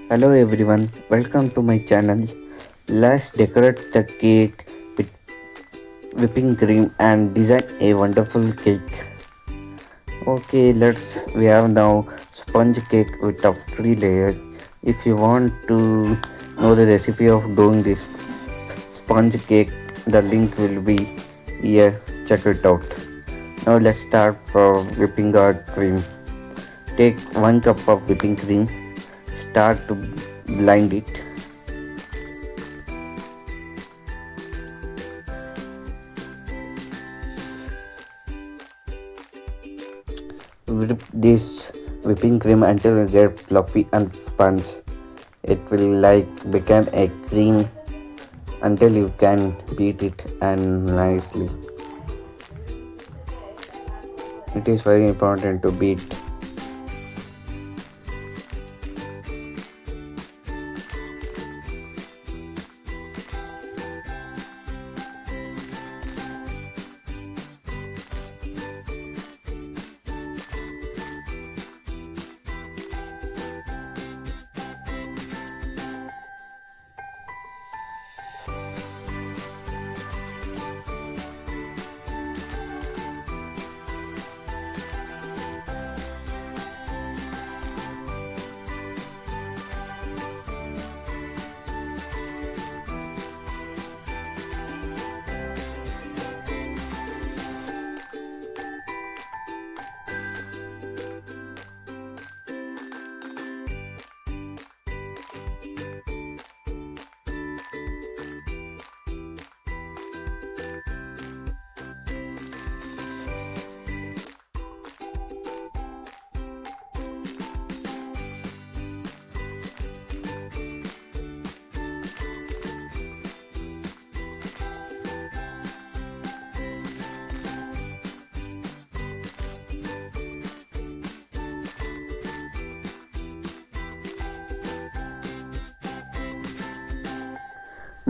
Hello everyone, welcome to my channel. Let's decorate the cake with whipping cream and design a wonderful cake. Okay, we have now sponge cake with of 3 layers. If you want to know the recipe of doing this sponge cake, the link will be here. Check it out. Now let's start for whipping our cream. Take 1 cup of whipping cream. Start to blend it. Whip this whipping cream until it gets fluffy and sponge. It will become a cream until you can beat it and nicely. It is very important to beat.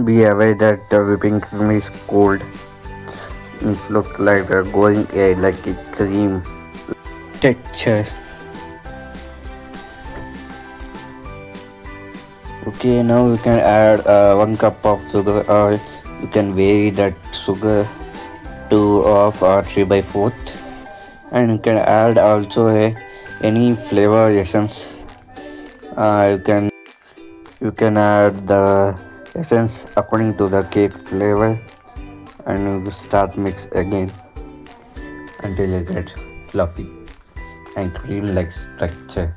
Be aware that the whipping cream is cold. It looks like going like a cream texture. Okay, now you can add 1 cup of sugar, or you can vary that sugar to off or 3 by 4th, and you can add also any flavor essence. You can add the essence according to the cake flavor, and you start mix again until it gets fluffy and cream like structure.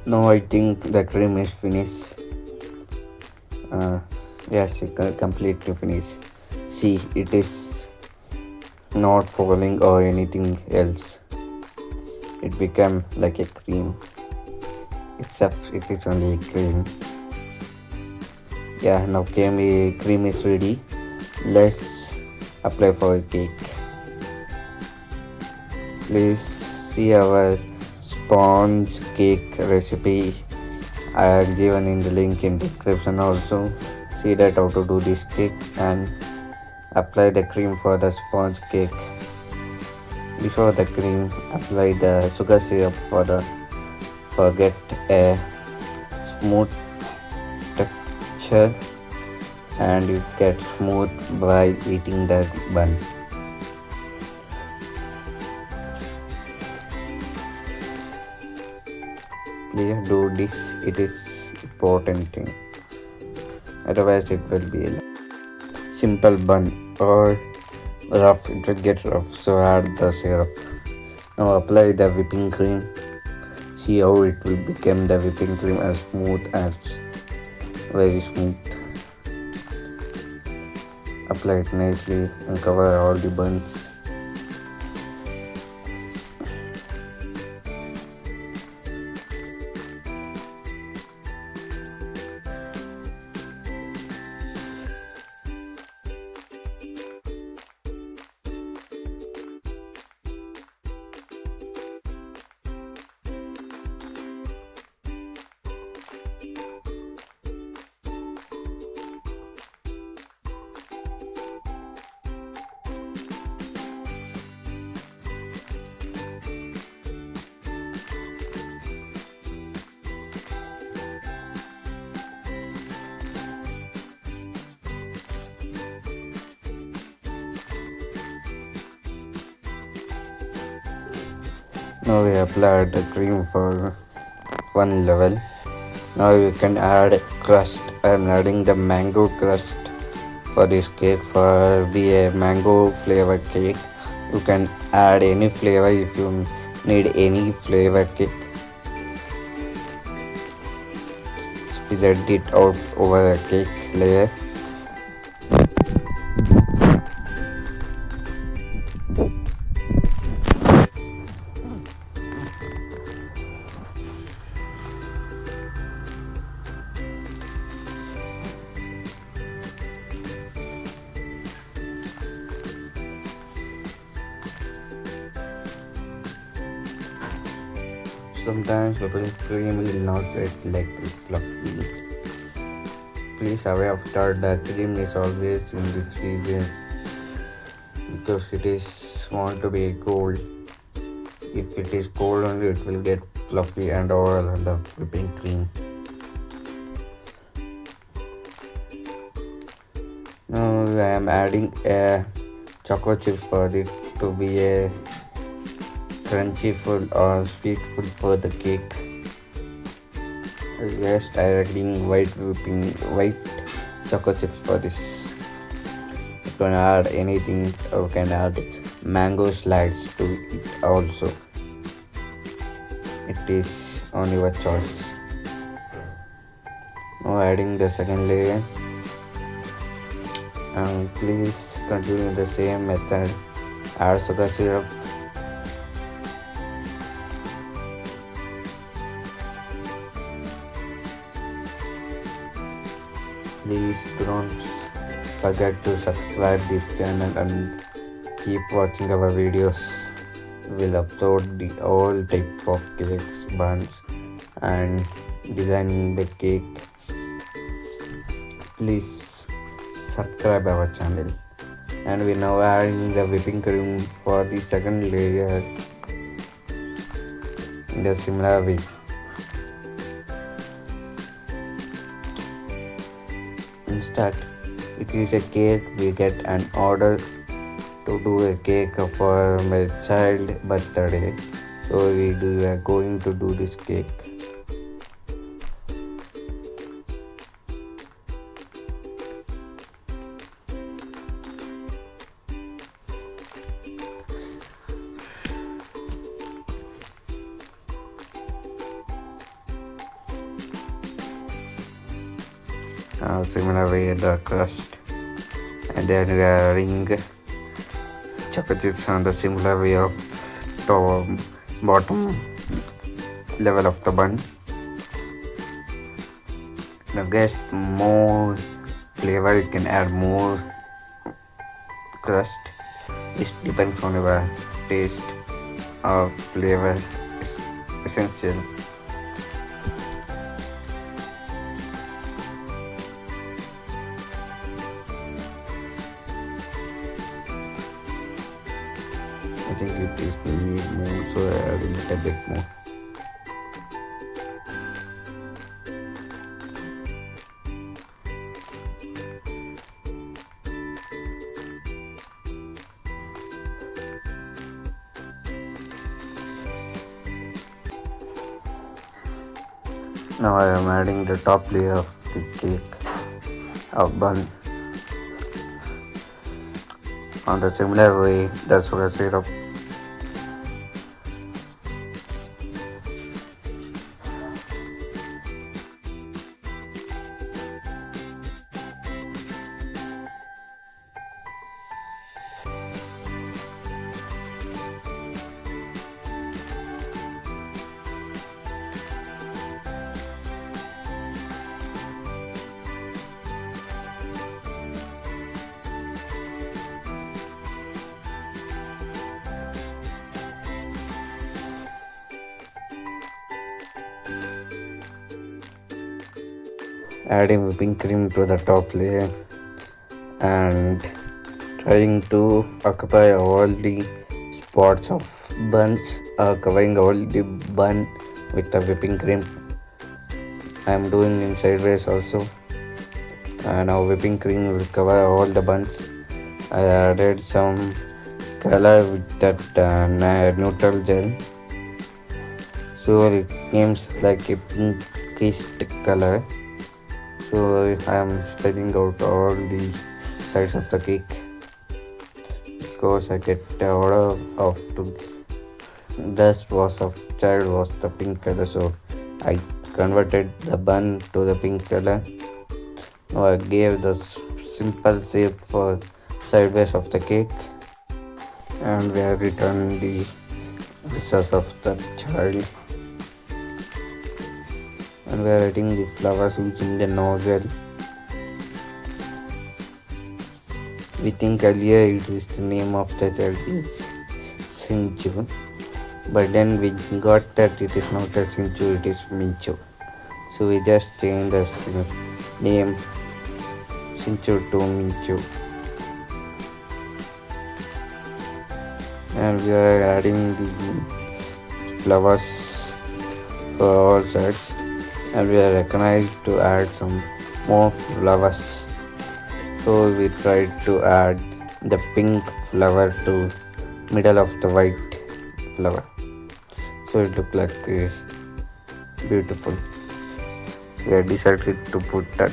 Now I think the cream is finished. uh, yes, it completely finished. See, it is not falling or anything else. It became like a cream, except it is only a cream. Yeah, now cream is ready. Let's apply for a cake. Please see our sponge cake recipe. I have given in the link in description also. See that how to do this cake and apply the cream for the sponge cake. Before the cream, apply the sugar syrup for get a smooth texture, and you get smooth by eating the bun. Please do this, it is important thing. Otherwise it will be a simple bun or rough, it will get rough, so add the syrup. Now apply the whipping cream. See how it will become the whipping cream as smooth as very smooth. Apply it nicely and cover all the buns. Now we applied the cream for one level. Now you can add crust. I'm adding the mango crust for this cake for be a mango flavor cake. You can add any flavor if you need any flavor cake. Spread it out over a cake layer. Sometimes the cream will not get like fluffy. Please aware after the cream is always in the freezer because it is want to be cold. If it is cold only, it will get fluffy and all the whipping cream. Now I am adding a choco chip for it to be a crunchy full or sweet full for the cake. Just adding white choco chips for this. You can add anything, or you can add mango slides to it also. It is on your choice. Now adding the second layer, and please continue the same method. Add sugar syrup. Please don't forget to subscribe this channel and keep watching our videos. We'll upload the all type of cakes, buns and designing the cake. Please subscribe our channel. And we now adding the whipping cream for the second layer in the similar way. Instead, it is a cake. We get an order to do a cake for my child birthday, so we are going to do this cake. Similar way the crust, and then we are adding chocolate chips on the similar way of top bottom level of the bun. Now get more flavor, you can add more crust. It depends on your taste of flavor essential. I think it is need more, so I add a little bit more. Now I am adding the top layer of the cake of bun on the similar way the sugar syrup. Adding whipping cream to the top layer and trying to occupy all the spots of buns, covering all the bun with the whipping cream. I am doing in sideways also. Now whipping cream will cover all the buns. I added some color with that neutral gel, so it seems like a pinkish color. So I am spreading out all the sides of the cake because I get a lot of dust was of child was the pink color, so I converted the bun to the pink color. Now I gave the simple shape for sideways of the cake, and we have returned the pieces of the child. And we are adding the flowers using the nozzle. We think earlier it is the name of the child is Sinchu, but then we got that it is not a Sinchu, it is Minchu. So we just changed the name Sinchu to Minchu. And we are adding the flowers for all sides. And we are recognized to add some more flowers, so we tried to add the pink flower to middle of the white flower, so it looked like beautiful. We have decided to put that.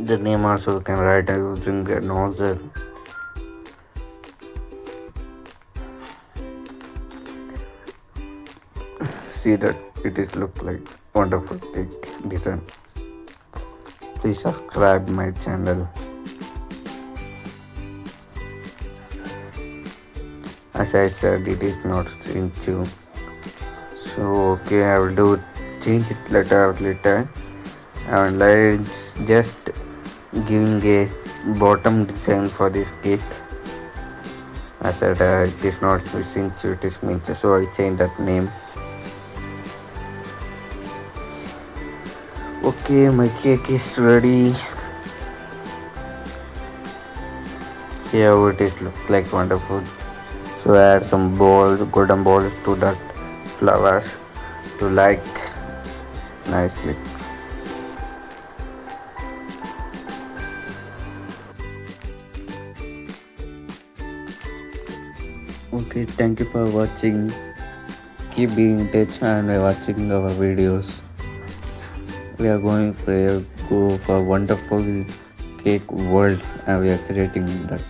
The name also you can write using a nozzle. See that it is look like wonderful cake design. Please subscribe my channel. As I said, it is not Sinchu. So okay, I will do change it later. And let's just giving a bottom design for this cake. I said it is not Sinchu, it is Minchu, so I changed that name. Okay, my cake is ready. See how it is look like wonderful. So add some balls, golden balls to that flowers to like nicely. Okay, thank you for watching. Keep being in touch and watching our videos. We are going for a go for wonderful cake world, and we are creating that.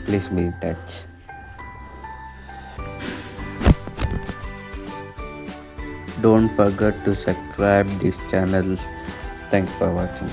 Please be in touch. Don't forget to subscribe this channel. Thanks for watching.